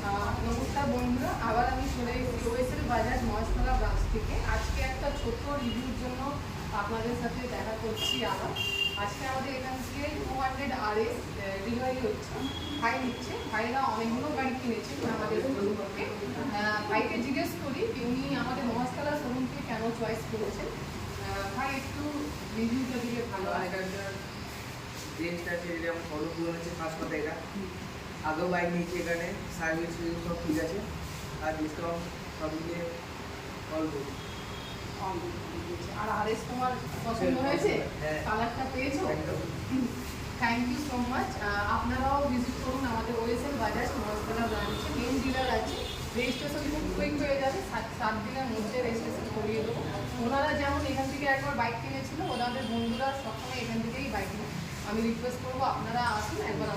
নমস্কার বন্ধুরা, আবার আমি চলে এসেছি ওএসএল বাজাজ মহেশতলা ব্রাঞ্চ থেকে। আজকে একটা ছোট্ট রিভিউর জন্য আপনাদের সাথে দেখা করছি। আজকে আমাদের এখান থেকে 200 RS ডেলিভারি হচ্ছে। ভাই নিচ্ছে, ভাইরা অনেকগুলো গাড়ি কিনেছে আমাদের শোরুম থেকে। ভাইকে জিজ্ঞেস করি উনি আমাদের মহেশতলা শোরুম থেকে কেন চয়েস করেছেন। ভাই একটু রিভিউটা দিলে ভালো হয়। জিনিসটা আছে যেটা আমার ফলো পুরো হচ্ছে ফার্স্ট কথা এটা আগেও বাইক নিয়েছি, এখানে সার্ভিস সব ঠিক আছে, আর ডিসকাউন্ট সব মিলিয়ে অল্প। আর আরএস তোমার পছন্দ হয়েছে? হ্যাঁ, কালারটা পেয়েছো? একদম। Thank you so much. আপনারাও ভিজিট করুন আমাদের ওএসএল বাজাজ মহেশতলা ব্রাঞ্চে। মেন ডিলার আছে, রেজিস্ট্রেশন খুব কুইক হয়ে যাবে, 7 দিনের মধ্যে রেজিস্ট্রেশন করিয়ে দেবো। ওনারা যেমন এখান থেকে একবার বাইক কিনেছিল, ওনাদের বন্ধুরা সবসময় এখান থেকেই বাইক নেয়। আমি রিকোয়েস্ট করবো আপনারা আসুন একবার।